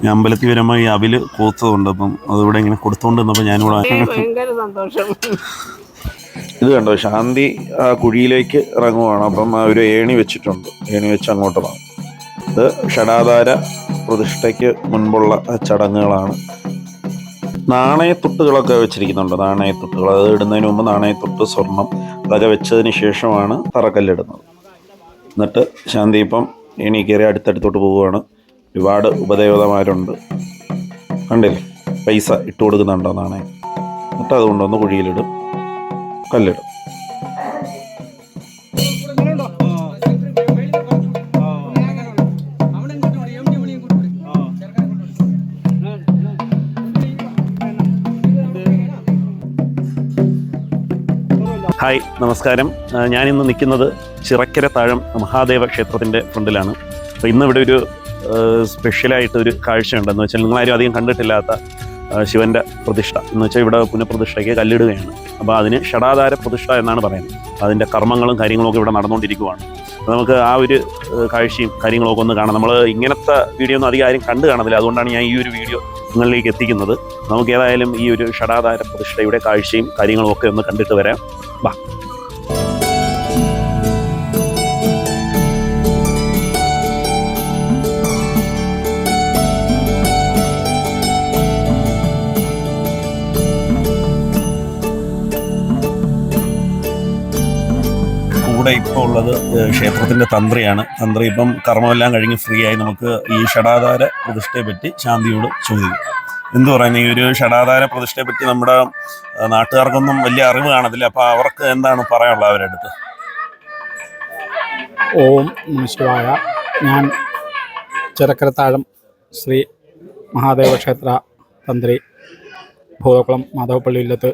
ഈ അമ്പലത്തിൽ വരുമ്പോൾ ഈ അവില് കൂത്തതുണ്ട്, അപ്പം അതിവിടെ ഇങ്ങനെ കൊടുത്തോണ്ട് വന്നപ്പോൾ ഞാനിവിടെ ഭയങ്കര സന്തോഷം. ഇത് കണ്ടോ, ശാന്തി ആ കുഴിയിലേക്ക് ഇറങ്ങുവാണ്. അപ്പം ഒരു ഏണി വെച്ചിട്ടുണ്ട്, ഏണി വെച്ച് അങ്ങോട്ട് പോകും. ഇത് ഷടാധാര പ്രതിഷ്ഠയ്ക്ക് മുൻപുള്ള ചടങ്ങുകളാണ്. നാണയത്തുട്ടുകളൊക്കെ വെച്ചിരിക്കുന്നുണ്ട്, നാണയത്തുട്ടുകൾ. അത് ഇടുന്നതിന് മുമ്പ് നാണയത്തുട്ട്, സ്വർണം അതൊക്കെ വെച്ചതിന് ശേഷമാണ് തറക്കല്ലിടുന്നത്. എന്നിട്ട് ശാന്തി ഇപ്പം ഏണി കയറി അടുത്തടുത്തോട്ട് പോവുകയാണ്. ഒരുപാട് ഉപദേവതമാരുണ്ട്, കണ്ടില്ലേ, പൈസ ഇട്ട് കൊടുക്കുന്നുണ്ടോ നാണയം. എന്നിട്ട് അതുകൊണ്ടൊന്ന് കുഴിയിലിടും, കല്ലിടും. ഹായ്, നമസ്കാരം. ഞാനിന്ന് നിൽക്കുന്നത് ചിറക്കര താഴം മഹാദേവ ക്ഷേത്രത്തിൻ്റെ ഫ്രണ്ടിലാണ്. അപ്പോൾ ഇന്നിവിടെ ഒരു സ്പെഷ്യലായിട്ടൊരു കാഴ്ചയുണ്ടെന്ന് വെച്ചാൽ, നിങ്ങളാരും അധികം കണ്ടിട്ടില്ലാത്ത ശിവൻ്റെ പ്രതിഷ്ഠ എന്ന് വെച്ചാൽ ഇവിടെ പുനഃപ്രതിഷ്ഠയ്ക്ക് കല്ലിടുകയാണ്. അപ്പോൾ അതിന് ഷടാധാര പ്രതിഷ്ഠ എന്നാണ് പറയുന്നത്. അതിൻ്റെ കർമ്മങ്ങളും കാര്യങ്ങളൊക്കെ ഇവിടെ നടന്നുകൊണ്ടിരിക്കുകയാണ്. അപ്പോൾ നമുക്ക് ആ ഒരു കാഴ്ചയും കാര്യങ്ങളൊക്കെ ഒന്ന് കാണാം. നമ്മൾ ഇങ്ങനത്തെ വീഡിയോ ഒന്നും അധികം ആരും കണ്ടു കാണത്തില്ല, അതുകൊണ്ടാണ് ഞാൻ ഈ ഒരു വീഡിയോ നിങ്ങളിലേക്ക് എത്തിക്കുന്നത്. നമുക്ക് ഏതായാലും ഈ ഒരു ഷടാധാര പ്രതിഷ്ഠയുടെ കാഴ്ചയും കാര്യങ്ങളും ഒക്കെ ഒന്ന് കണ്ടിട്ട് വരാം. വാ. കൂടെ ഇപ്പോൾ ഉള്ളത് ക്ഷേത്രത്തിൻ്റെ തന്ത്രിയാണ്. തന്ത്രി ഇപ്പം കർമ്മമെല്ലാം കഴിഞ്ഞ് ഫ്രീ ആയി. നമുക്ക് ഈ ഷടാധാര പ്രതിഷ്ഠയെ പറ്റി ശാന്തിയോട് ചോദിക്കും. എന്തു പറയുന്നത്, ഈ ഒരു ഷടാധാര പ്രതിഷ്ഠയെ പറ്റി നമ്മുടെ നാട്ടുകാർക്കൊന്നും വലിയ അറിവ് കാണത്തില്ല. അപ്പോൾ അവർക്ക് എന്താണ് പറയാനുള്ളത് അവരുടെ അടുത്ത്? ഓം നമഃ ശിവായ. ഞാൻ ചിറക്കരത്താഴം ശ്രീ മഹാദേവ ക്ഷേത്ര തന്ത്രി ഭൂതക്കുളം മാധവപ്പള്ളി ഇല്ലത്ത്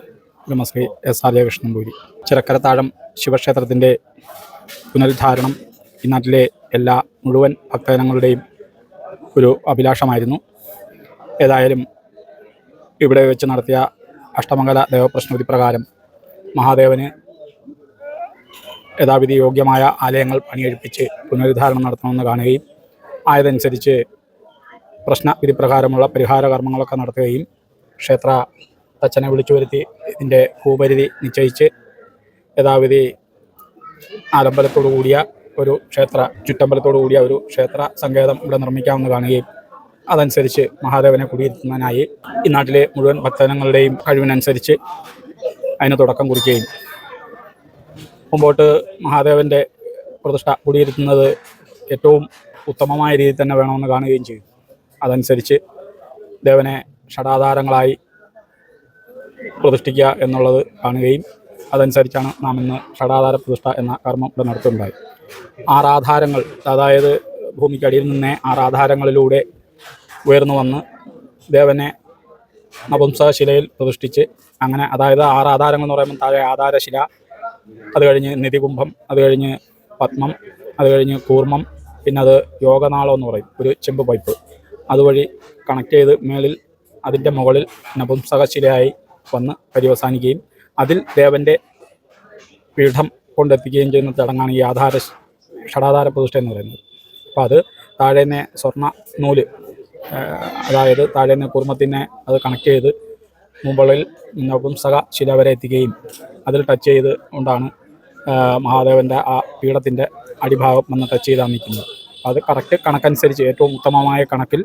ബ്രഹ്മശ്രീ SR ജയകൃഷ്ണൻപൂരി. ചിറക്കരത്താഴം ശിവക്ഷേത്രത്തിൻ്റെ പുനരുദ്ധാരണം ഈ നാട്ടിലെ എല്ലാ മുഴുവൻ ഭക്തജനങ്ങളുടെയും ഒരു അഭിലാഷമായിരുന്നു. ഏതായാലും ഇവിടെ വെച്ച് നടത്തിയ അഷ്ടമംഗല ദേവപ്രശ്നവിധി പ്രകാരം മഹാദേവന് യഥാവിധി യോഗ്യമായ ആലയങ്ങൾ പണിയെടുപ്പിച്ച് പുനരുദ്ധാരണം നടത്തണമെന്ന് കാണുകയും ആയതനുസരിച്ച് പ്രശ്നവിധി പ്രകാരമുള്ള പരിഹാര കർമ്മങ്ങളൊക്കെ നടത്തുകയും ക്ഷേത്ര തച്ചനെ വിളിച്ചു വരുത്തി ഇതിൻ്റെ ഭൂപരിധി നിശ്ചയിച്ച് യഥാവിധി ആലമ്പലത്തോടു കൂടിയ ഒരു ക്ഷേത്ര ചുറ്റമ്പലത്തോടു കൂടിയ ഒരു ക്ഷേത്ര സങ്കേതം ഇവിടെ നിർമ്മിക്കാമെന്ന് കാണുകയും അതനുസരിച്ച് മഹാദേവനെ കുടിയിരുത്തുന്നതിനായി ഈ നാട്ടിലെ മുഴുവൻ ഭക്തജനങ്ങളുടെയും കഴിവിനനുസരിച്ച് അതിന് തുടക്കം കുറിക്കുകയും മുമ്പോട്ട് മഹാദേവൻ്റെ പ്രതിഷ്ഠ കുടിയിരുത്തുന്നത് ഏറ്റവും ഉത്തമമായ രീതിയിൽ തന്നെ വേണമെന്ന് കാണുകയും ചെയ്തു. അതനുസരിച്ച് ദേവനെ ഷടാധാരങ്ങളായി പ്രതിഷ്ഠിക്കുക എന്നുള്ളത് കാണുകയും അതനുസരിച്ചാണ് നാം ഇന്ന് ഷടാധാര പ്രതിഷ്ഠ എന്ന കർമ്മം ഇവിടെ നടത്തുന്നുണ്ടായി. 6 ആധാരങ്ങൾ, അതായത് ഭൂമിക്കടിയിൽ നിന്നേ 6 ആധാരങ്ങളിലൂടെ ഉയർന്നു വന്ന് ദേവനെ നപുംസകശിലയിൽ പ്രതിഷ്ഠിച്ച് അങ്ങനെ, അതായത് 6 ആധാരങ്ങൾ എന്ന് പറയുമ്പോൾ താഴെ ആധാരശില, അത് കഴിഞ്ഞ് നിധികുംഭം, അത് കഴിഞ്ഞ് പത്മം, അത് കഴിഞ്ഞ് കൂർമ്മം, പിന്നെ അത് യോഗനാളം എന്ന് പറയും, ഒരു ചെമ്പ് പൈപ്പ്, അതുവഴി കണക്ട് ചെയ്ത് മേളിൽ അതിൻ്റെ മുകളിൽ നപുംസകശിലയായി വന്ന് പര്യവസാനിക്കുകയും അതിൽ ദേവൻ്റെ പീഠം കൊണ്ടെത്തിക്കുകയും ചെയ്യുന്ന ചടങ്ങാണ് ഈ ഷടാധാര പ്രതിഷ്ഠ എന്ന് പറയുന്നത്. അപ്പോൾ അത് താഴേന്നെ സ്വർണ്ണ നൂല്, അതായത് താഴേന്ന് കുർമ്മത്തിനെ അത് കണക്ട് ചെയ്ത് മുകളിൽ നപുംസക ശില വരെ എത്തിക്കുകയും അതിൽ ടച്ച് ചെയ്ത് കൊണ്ടാണ് മഹാദേവൻ്റെ ആ പീഠത്തിൻ്റെ അടിഭാഗം വന്ന് ടച്ച് ചെയ്താണ് നിൽക്കുന്നത്. അത് കറക്റ്റ് കണക്കനുസരിച്ച് ഏറ്റവും ഉത്തമമായ കണക്കിൽ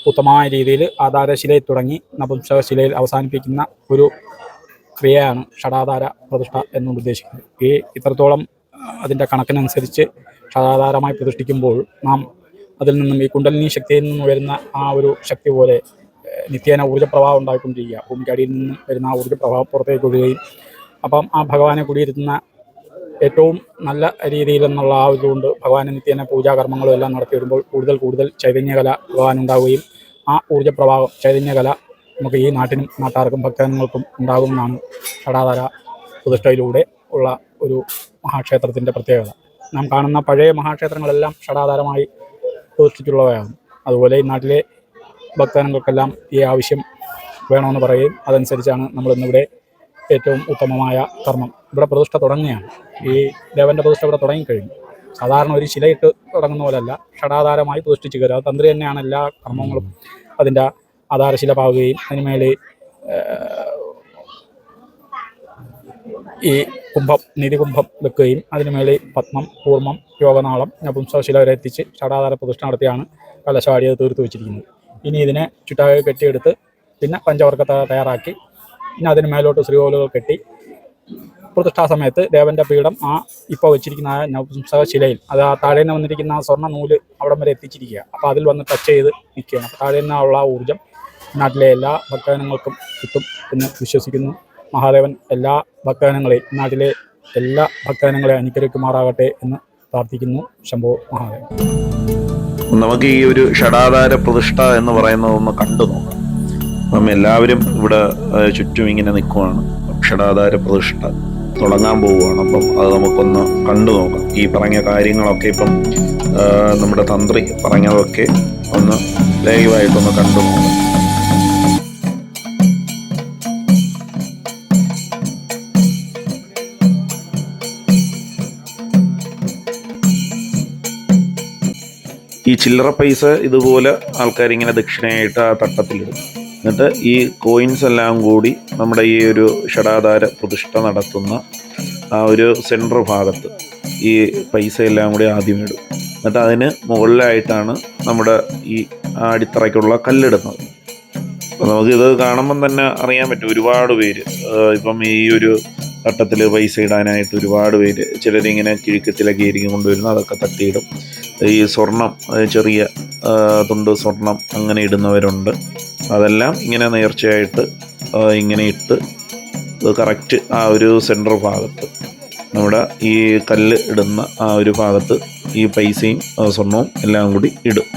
ഉത്തമമായ രീതിയിൽ ആധാരശിലയിൽ തുടങ്ങി നപുംസക ശിലയിൽ അവസാനിപ്പിക്കുന്ന ഒരു ക്രിയയാണ് ഷടാധാര പ്രതിഷ്ഠ എന്നുകൊണ്ട് ഉദ്ദേശിക്കുന്നത്. ഈ ഇത്രത്തോളം അതിൻ്റെ കണക്കിനനുസരിച്ച് ഷടാധാരമായി പ്രതിഷ്ഠിക്കുമ്പോൾ നാം അതിൽ നിന്നും ഈ കുണ്ടലിനി ശക്തിയിൽ നിന്നും വരുന്ന ആ ഒരു ശക്തി പോലെ നിത്യേന ഊർജ്ജപ്രവാഹം ഉണ്ടായിക്കൊണ്ടിരിക്കുക. ഭൂമിക്ക് അടിയിൽ നിന്നും വരുന്ന ആ ഊർജ്ജപ്രവാഹം പുറത്തേക്ക് ഒഴുകുകയും അപ്പം ആ ഭഗവാനെ കുടിയിരുത്തുന്ന ഏറ്റവും നല്ല രീതിയിലെന്നുള്ള ആ ഇതുകൊണ്ട് ഭഗവാനെ നിത്യേന പൂജാകർമ്മങ്ങളും എല്ലാം നടത്തി വരുമ്പോൾ കൂടുതൽ ചൈതന്യകല ഭഗവാനുണ്ടാവുകയും ആ ഊർജ്ജപ്രവാഹം ചൈതന്യകല നമുക്ക് ഈ നാട്ടിനും നാട്ടാർക്കും ഭക്തജനങ്ങൾക്കും ഉണ്ടാകുമെന്നാണ് ഷടാധാര പ്രതിഷ്ഠയിലൂടെ ഉള്ള ഒരു മഹാക്ഷേത്രത്തിൻ്റെ പ്രത്യേകത. നാം കാണുന്ന പഴയ മഹാക്ഷേത്രങ്ങളെല്ലാം ഷടാധാരമായി പ്രതിഷ്ഠിച്ചുള്ളവയാണ്. അതുപോലെ ഈ നാട്ടിലെ ഭക്തജനങ്ങൾക്കെല്ലാം ഈ ആവശ്യം വേണമെന്ന് പറയുകയും അതനുസരിച്ചാണ് നമ്മളിന്നിവിടെ ഏറ്റവും ഉത്തമമായ കർമ്മം ഇവിടെ പ്രതിഷ്ഠ തുടങ്ങുകയാണ്. ഈ ദേവൻ്റെ പ്രതിഷ്ഠ ഇവിടെ തുടങ്ങിക്കഴിഞ്ഞു. സാധാരണ ഒരു ശിലയിട്ട് തുടങ്ങുന്ന പോലെയല്ല, ഷടാധാരമായി പ്രതിഷ്ഠിച്ച് കയറുക. തന്ത്രി തന്നെയാണ് എല്ലാ കർമ്മങ്ങളും അതിൻ്റെ ആധാരശില പാവുകയും അതിനുമേലെ ഈ നിധികുംഭം വെക്കുകയും അതിനുമേലെ പത്മം, കൂർമ്മം, യോഗനാളം, നപുംസകശില വരെ എത്തിച്ച് ഷടാധാര പ്രതിഷ്ഠ നടത്തിയാണ് കലശവാടി അത് തീർത്ത് വെച്ചിരിക്കുന്നത്. ഇനി ഇതിനെ ചുറ്റാകെ കെട്ടിയെടുത്ത് പിന്നെ പഞ്ചവർഗത്തെ തയ്യാറാക്കി പിന്നെ അതിന് മേലോട്ട് ശ്രീകോലുകൾ കെട്ടി പ്രതിഷ്ഠാ സമയത്ത് ദേവൻ്റെ പീഠം ഇപ്പോൾ വെച്ചിരിക്കുന്ന നപുംസകശിലയിൽ അത് താഴെ നിന്ന് വന്നിരിക്കുന്ന സ്വർണ്ണ നൂല് അവിടം വരെ എത്തിച്ചിരിക്കുക. അപ്പോൾ അതിൽ വന്ന് ടച്ച് ചെയ്ത് നിൽക്കുകയാണ്. അപ്പോൾ താഴെ നിന്നുള്ള ഊർജ്ജം നാട്ടിലെ എല്ലാ ഭക്തജനങ്ങൾക്കും കിട്ടും എന്ന് വിശ്വസിക്കുന്നു. മഹാദേവൻ എല്ലാ ഭക്തജനങ്ങളെയും നാട്ടിലെ എല്ലാ ഭക്തജനങ്ങളെയും അനുഗ്രഹിക്കുമാറാകട്ടെ എന്ന് പ്രാർത്ഥിക്കുന്നു. ശംഭോ മഹാദേവൻ. നമുക്ക് ഈ ഒരു ഷടാധാര പ്രതിഷ്ഠ എന്ന് പറയുന്നത് ഒന്ന് കണ്ടു നോക്കാം. അപ്പം എല്ലാവരും ഇവിടെ ചുറ്റും ഇങ്ങനെ നിൽക്കുവാണ്. ഷടാധാര പ്രതിഷ്ഠ തുടങ്ങാൻ പോവുകയാണ്. അപ്പം അത് നമുക്കൊന്ന് കണ്ടു നോക്കാം. ഈ പറഞ്ഞ കാര്യങ്ങളൊക്കെ ഇപ്പം നമ്മുടെ തന്ത്രി പറഞ്ഞതൊക്കെ ഒന്ന് ലൈവായിട്ടൊന്ന് കണ്ടു നോക്കാം. ഈ ചില്ലറ പൈസ ഇതുപോലെ ആൾക്കാരിങ്ങനെ ദക്ഷിണയായിട്ട് ആ തട്ടത്തിലിടും. എന്നിട്ട് ഈ കോയിൻസ് എല്ലാം കൂടി നമ്മുടെ ഈ ഒരു ഷടാധാര പ്രതിഷ്ഠ നടത്തുന്ന ആ ഒരു സെൻട്രൽ ഭാഗത്ത് ഈ പൈസ എല്ലാം കൂടി ആദ്യം ഇടും. എന്നിട്ട് അതിന് മുകളിലായിട്ടാണ് നമ്മുടെ ഈ അടിത്തറയ്ക്കുള്ള കല്ലിടുന്നത്. അപ്പോൾ നമുക്കിത് കാണുമ്പം തന്നെ അറിയാൻ പറ്റും ഒരുപാട് പേര് ഇപ്പം ഈ ഒരു തട്ടത്തിൽ പൈസ ഇടാനായിട്ട് ഒരുപാട് പേര് ചിലരിങ്ങനെ കിഴുക്കത്തിലൊക്കെ ആയിരിക്കും കൊണ്ടുവരുന്നത്. അതൊക്കെ തട്ടിയിടും. ഈ സ്വർണം ചെറിയ തുണ്ട് സ്വർണം അങ്ങനെ ഇടുന്നവരുണ്ട്. അതെല്ലാം ഇങ്ങനെ നേർച്ചയായിട്ട് ഇങ്ങനെ ഇട്ട് കറക്റ്റ് ആ ഒരു സെൻട്രൽ ഭാഗത്ത് നമ്മുടെ ഈ കല്ല് ഇടുന്ന ആ ഒരു ഭാഗത്ത് ഈ പൈസയും സ്വർണവും എല്ലാം കൂടി ഇടും.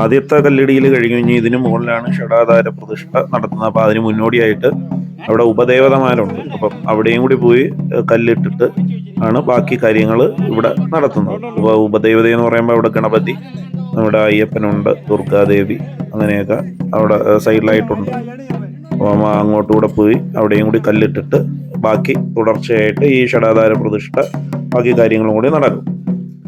ആദ്യത്തെ കല്ലിടിയിൽ കഴിഞ്ഞ് ഇതിനു മുകളിലാണ് ഷടാധാര പ്രതിഷ്ഠ നടത്തുന്നത്. അപ്പോൾ അതിന് മുന്നോടിയായിട്ട് അവിടെ ഉപദേവതമാരുണ്ട്. അപ്പം അവിടെയും കൂടി പോയി കല്ലിട്ടിട്ട് ആണ് ബാക്കി കാര്യങ്ങൾ ഇവിടെ നടത്തുന്നത്. ഉപദേവത എന്ന് പറയുമ്പോൾ അവിടെ ഗണപതി, നമ്മുടെ അയ്യപ്പനുണ്ട്, ദുർഗാദേവി, അങ്ങനെയൊക്കെ അവിടെ സൈഡിലായിട്ടുണ്ട്. അപ്പം അങ്ങോട്ടുകൂടെ പോയി അവിടെയും കൂടി കല്ലിട്ടിട്ട് ബാക്കി തുടർച്ചയായിട്ട് ഈ ഷടാധാര പ്രതിഷ്ഠ ബാക്കി കാര്യങ്ങളും കൂടി നടക്കും.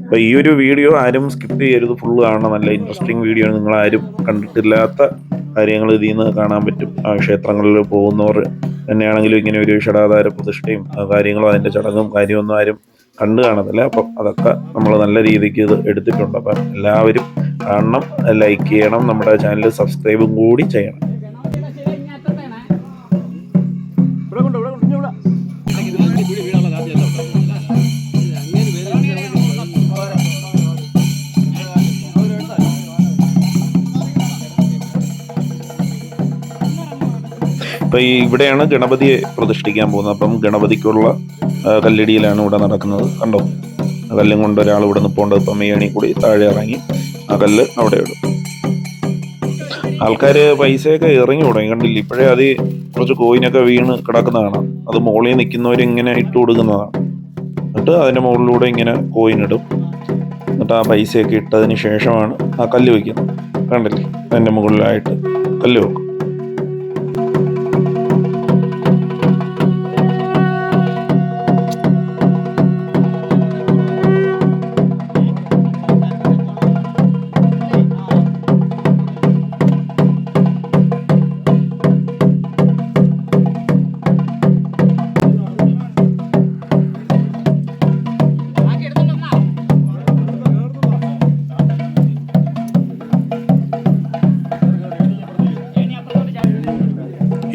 അപ്പോൾ ഈ ഒരു വീഡിയോ ആരും സ്കിപ്പ് ചെയ്യരുത്, ഫുള്ള് കാണണം. നല്ല ഇൻട്രസ്റ്റിംഗ് വീഡിയോ ആണ്. നിങ്ങളാരും കണ്ടിട്ടില്ലാത്ത കാര്യങ്ങൾ ഇതിൽ നിന്ന് കാണാൻ പറ്റും. ആ ക്ഷേത്രങ്ങളിൽ പോകുന്നവർ തന്നെയാണെങ്കിലും ഇങ്ങനെ ഒരു ഷടാധാര പ്രതിഷ്ഠയും കാര്യങ്ങളും അതിൻ്റെ ചടങ്ങും കാര്യമൊന്നും ആരും കണ്ടു കാണത്തില്ല. അപ്പം അതൊക്കെ നമ്മൾ നല്ല രീതിക്ക് ഇത് എടുത്തിട്ടുണ്ട്. അപ്പം എല്ലാവരും കാണണം, ലൈക്ക് ചെയ്യണം, നമ്മുടെ ചാനൽ സബ്സ്ക്രൈബും കൂടി ചെയ്യണം. ഇപ്പം ഇവിടെയാണ് ഗണപതിയെ പ്രതിഷ്ഠിക്കാൻ പോകുന്നത്. അപ്പം ഗണപതിക്കുള്ള കല്ലിടിയിലാണ് ഇവിടെ നടക്കുന്നത്. കണ്ടോ, കല്ലും കൊണ്ട് ഒരാൾ ഇവിടെ നിൽപ്പുണ്ട്. ഇപ്പം മേണി കൂടി താഴെ ഇറങ്ങി ആ കല്ല് അവിടെ ഇടും. ആൾക്കാർ പൈസയൊക്കെ ഇറങ്ങി തുടങ്ങി, കണ്ടില്ല? ഇപ്പോഴേ അത് കുറച്ച് കോയിനൊക്കെ വീണ് കിടക്കുന്നതാണ്. അത് മുകളിൽ നിൽക്കുന്നവരിങ്ങനെ ഇട്ട് കൊടുക്കുന്നതാണ്. എന്നിട്ട് അതിൻ്റെ മുകളിലൂടെ ഇങ്ങനെ കോയിൻ ഇടും. എന്നിട്ട് ആ പൈസയൊക്കെ ഇട്ടതിന് ശേഷമാണ് ആ കല്ല് വയ്ക്കുന്നത്. കണ്ടില്ലേ, അതിൻ്റെ മുകളിലായിട്ട് കല്ല് വെക്കും.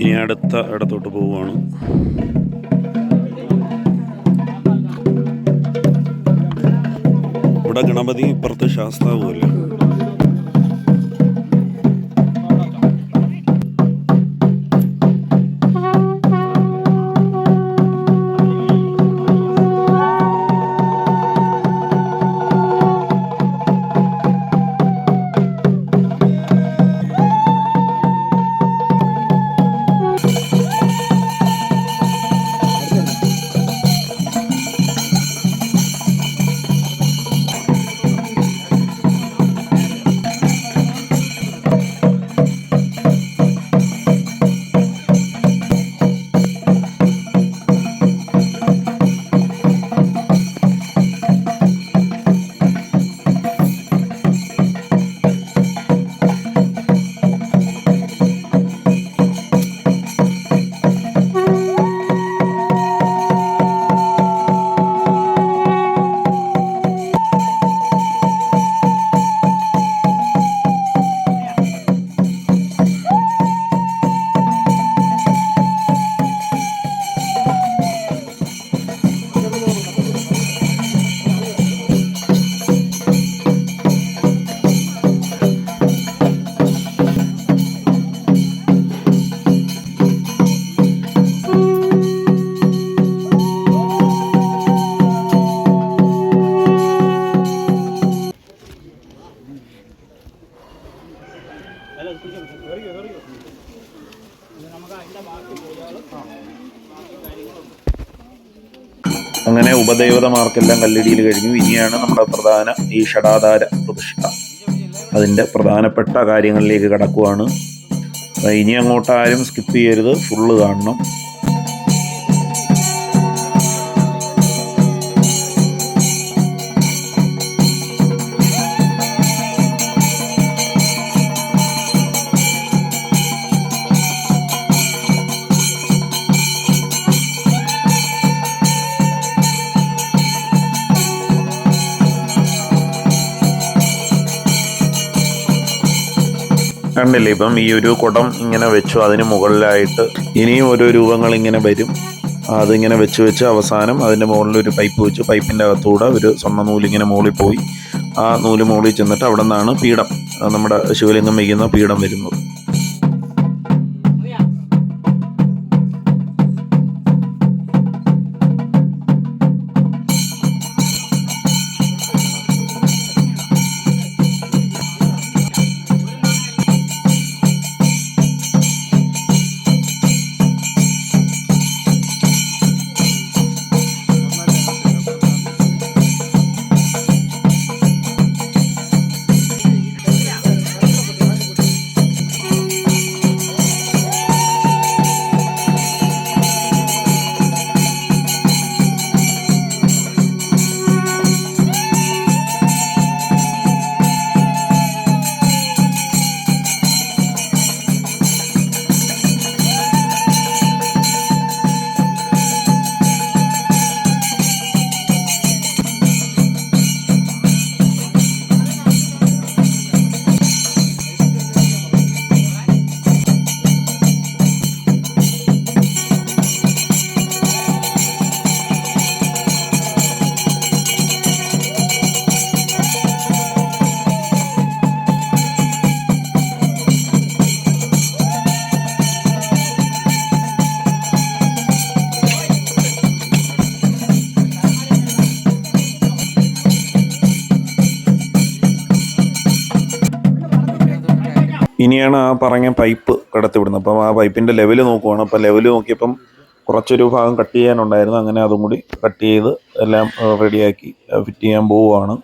ഇനി അടുത്ത ഇടത്തോട്ട് പോവുകയാണ്. ഇവിടെ ഗണപതി, ഇപ്പുറത്ത് ശാസ്താവുമല്ലേ. അങ്ങനെ ഉപദേവതമാർക്കെല്ലാം കല്ലിടിയിൽ കഴിഞ്ഞു. ഇനിയാണ് നമ്മുടെ പ്രധാന ഈ ഷടാധാര പ്രതിഷ്ഠ. അതിൻ്റെ പ്രധാനപ്പെട്ട കാര്യങ്ങളിലേക്ക് കടക്കുവാണ്. ഇനി അങ്ങോട്ട് ആരും സ്കിപ്പ് ചെയ്യരുത്, ഫുള്ള് കാണണം. കണ്ടില്ലേ, ഇപ്പം ഈ ഒരു കുടം ഇങ്ങനെ വെച്ചു, അതിന് മുകളിലായിട്ട് ഇനിയും ഓരോ രൂപങ്ങൾ ഇങ്ങനെ വരും. അതിങ്ങനെ വെച്ച് അവസാനം അതിൻ്റെ മുകളിൽ ഒരു പൈപ്പ് വെച്ചു. പൈപ്പിൻ്റെ അകത്തൂടെ ഒരു സ്വർണ്ണ നൂലിങ്ങനെ മുകളിൽ പോയി ആ നൂല് മുകളിൽ ചെന്നിട്ട് അവിടെ നിന്നാണ് പീഠം, നമ്മുടെ ശിവലിംഗം വയ്ക്കുന്ന പീഠം വരുന്നത്. ഇനിയാണ് ആ പറഞ്ഞ പൈപ്പ് കടത്തിവിടുന്നത്. അപ്പം ആ പൈപ്പിൻ്റെ ലെവൽ നോക്കുവാണ്. അപ്പം ലെവൽ നോക്കിയപ്പം കുറച്ചൊരു ഭാഗം കട്ട് ചെയ്യാനുണ്ടായിരുന്നു. അങ്ങനെ അതും കൂടി കട്ട് ചെയ്ത് എല്ലാം റെഡിയാക്കി ഫിറ്റ് ചെയ്യാൻ പോവുകയാണ്.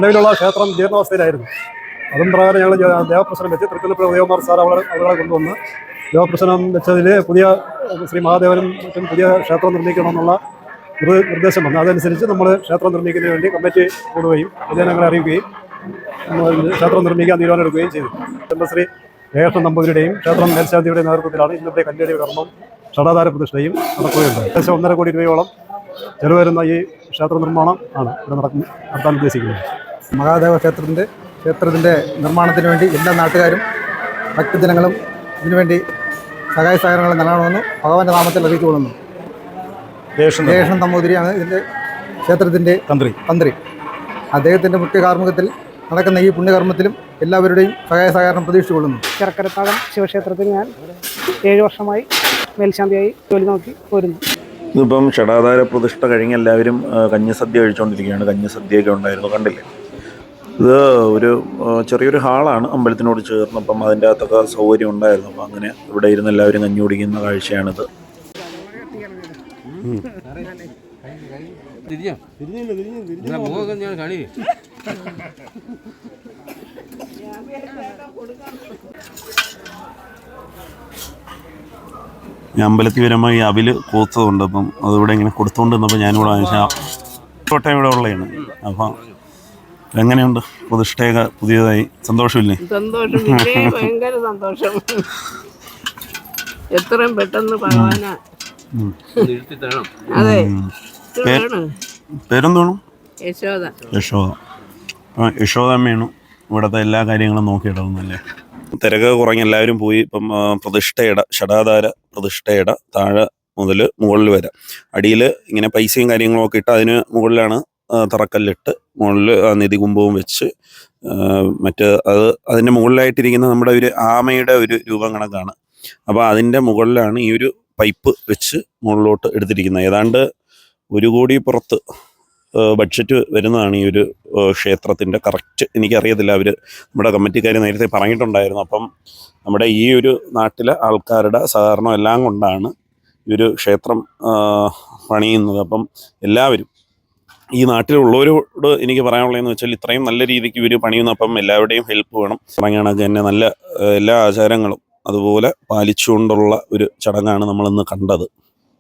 നിലവിലുള്ള ക്ഷേത്രം ജീർണാവസ്ഥയിലായിരുന്നു. അതും പ്രകാരം ഞങ്ങൾ ദേവപ്രശ്നം വെച്ച് തൃക്കല്ലപ്പുഴ ഉദയകുമാർ സാർ അവളെ കൊണ്ടുവന്ന് ദേവപ്രശ്നം വെച്ചതിൽ പുതിയ ശ്രീ മഹാദേവനും മറ്റും പുതിയ ക്ഷേത്രം നിർമ്മിക്കണമെന്നുള്ള ഒരു നിർദ്ദേശം വന്നു. അതനുസരിച്ച് നമ്മൾ ക്ഷേത്രം നിർമ്മിക്കുന്നതിന് വേണ്ടി കമ്മിറ്റി കൂടുകയും അതിനെ ഞങ്ങളെ അറിയിക്കുകയും ക്ഷേത്രം നിർമ്മിക്കാൻ തീരുമാനം എടുക്കുകയും ചെയ്തു. ബ്രഹ്മശ്രീ ജയകൃഷ്ണൻ നമ്പൂതിരിയുടെയും ക്ഷേത്രം മേൽശാന്തിയുടെ നേതൃത്വത്തിലാണ് ഇന്നത്തെ കല്യാണി കർമ്മം ഷടാധാര പ്രതിഷ്ഠയും നടക്കുകയുണ്ട്. ഏകദേശം 1.5 കോടി രൂപയോളം ചെലവ് വരുന്ന ഈ ക്ഷേത്ര നിർമ്മാണം ആണ് ഇവിടെ നടത്താൻ ഉദ്ദേശിക്കുന്നത്. മഹാദേവ ക്ഷേത്രത്തിൻ്റെ നിർമ്മാണത്തിന് വേണ്ടി എല്ലാ നാട്ടുകാരും ഭക്തജനങ്ങളും ഇതിനുവേണ്ടി സഹായ സഹകരണങ്ങൾ നൽകണമെന്ന് ഭഗവാന്റെ നാമത്തിൽ അറിയിച്ചുകൊള്ളുന്നു. ജയകൃഷ്ണൻ നമ്പൂതിരിയാണ് ഇതിൻ്റെ ക്ഷേത്രത്തിൻ്റെ തന്ത്രി. അദ്ദേഹത്തിൻ്റെ മുഖ്യ കാർമ്മികത്തിൽ നടക്കുന്ന ഈ പുണ്യകർമ്മത്തിലും എല്ലാവരുടെയും സഹായ സഹകരണം പ്രതീക്ഷിച്ചുകൊള്ളുന്നു. ചിറക്കരത്താഴം ശിവക്ഷേത്രത്തിൽ ഞാൻ 7 വർഷമായി മേൽശാന്തിയായി ജോലി നോക്കി പോരുന്നു. ഇതിപ്പം ഷടാധാര പ്രതിഷ്ഠ കഴിഞ്ഞ് എല്ലാവരും കഞ്ഞിസദ്യ കഴിച്ചുകൊണ്ടിരിക്കുകയാണ്. കഞ്ഞിസദ്യയൊക്കെ ഉണ്ടായിരുന്നു, കണ്ടില്ലേ? ഇത് ഒരു ചെറിയൊരു ഹാളാണ് അമ്പലത്തിനോട് ചേർന്ന്. അപ്പം അതിൻ്റെ അകത്തൊക്കെ സൗകര്യം ഉണ്ടായിരുന്നു. അപ്പം അങ്ങനെ ഇവിടെ ഇരുന്ന് എല്ലാവരും കഞ്ഞി കുടിക്കുന്ന കാഴ്ചയാണിത്. ഞാൻ അമ്പലത്തിൽ വരുമ്പോൾ ഈ അവില് കൂത്തതുണ്ട്. അപ്പം അതിവിടെ ഇങ്ങനെ കൊടുത്തുകൊണ്ട് നിന്നപ്പോൾ ഞാനിവിടെ വാങ്ങിച്ചാൽ കോട്ടയം ഇവിടെ ഉള്ളതാണ്. അപ്പം എങ്ങനെയുണ്ട് പ്രതിഷ്ഠയൊക്കെ പുതിയതായി? സന്തോഷമില്ലേ? സന്തോഷം, ഭയങ്കര സന്തോഷം. എത്രയും പെട്ടെന്ന് ഭഗവാനാ. അതെ, പേരെന്തോണം? യശോദ. യശോദമ്മയാണ് ഇവിടുത്തെ എല്ലാ കാര്യങ്ങളും നോക്കിയിടുന്നല്ലേ. തിരക്ക് കുറഞ്ഞ് എല്ലാവരും പോയി. ഇപ്പം ഷടാധാര പ്രതിഷ്ഠയുടെ താഴെ മുതൽ മുകളിൽ വരെ അടിയിൽ ഇങ്ങനെ പൈസയും കാര്യങ്ങളും ഒക്കെ ഇട്ട് അതിന് മുകളിലാണ് തറക്കല്ലിട്ട് മുകളിൽ നിധികുംഭവും വെച്ച് അതിൻ്റെ മുകളിലായിട്ടിരിക്കുന്ന നമ്മുടെ ഒരു ആമയുടെ ഒരു രൂപം കണക്കാണ്. അപ്പോൾ അതിൻ്റെ മുകളിലാണ് ഈ ഒരു പൈപ്പ് വെച്ച് മുകളിലോട്ട് എടുത്തിരിക്കുന്നത്. ഏതാണ്ട് 1 കോടി പുറത്ത് ബഡ്ജറ്റ് വരുന്നതാണ് ഈ ഒരു ക്ഷേത്രത്തിൻ്റെ. കറക്റ്റ് എനിക്കറിയത്തില്ല, അവർ നമ്മുടെ കമ്മിറ്റിക്കാർ നേരത്തെ പറഞ്ഞിട്ടുണ്ടായിരുന്നു. അപ്പം നമ്മുടെ ഈ ഒരു നാട്ടിലെ ആൾക്കാരുടെ സഹകരണം എല്ലാം കൊണ്ടാണ് ഈ ഒരു ക്ഷേത്രം പണിയുന്നത്. അപ്പം എല്ലാവരും ഈ നാട്ടിലുള്ളവരോട് എനിക്ക് പറയാനുള്ളതെന്ന് വെച്ചാൽ ഇത്രയും നല്ല രീതിക്ക് ഇവർ പണിയുന്നു. അപ്പം എല്ലാവരുടെയും ഹെൽപ്പ് വേണം. പറഞ്ഞാണൊക്കെ തന്നെ നല്ല എല്ലാ ആചാരങ്ങളും അതുപോലെ പാലിച്ചുകൊണ്ടുള്ള ഒരു ചടങ്ങാണ് നമ്മളിന്ന് കണ്ടത്.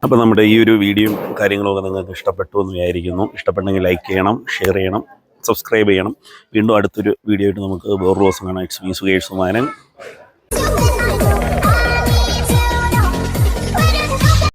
അപ്പോൾ നമ്മുടെ ഈ ഒരു വീഡിയോയും കാര്യങ്ങളൊക്കെ നിങ്ങൾക്ക് ഇഷ്ടപ്പെട്ടു എന്ന് വിചാരിക്കുന്നു. ഇഷ്ടപ്പെട്ടെങ്കിൽ ലൈക്ക് ചെയ്യണം, ഷെയർ ചെയ്യണം, സബ്സ്ക്രൈബ് ചെയ്യണം. വീണ്ടും അടുത്തൊരു വീഡിയോ ആയിട്ട് നമുക്ക് വേറൊരു ദിവസം കാണാം. It's me Sukesh Sumaran.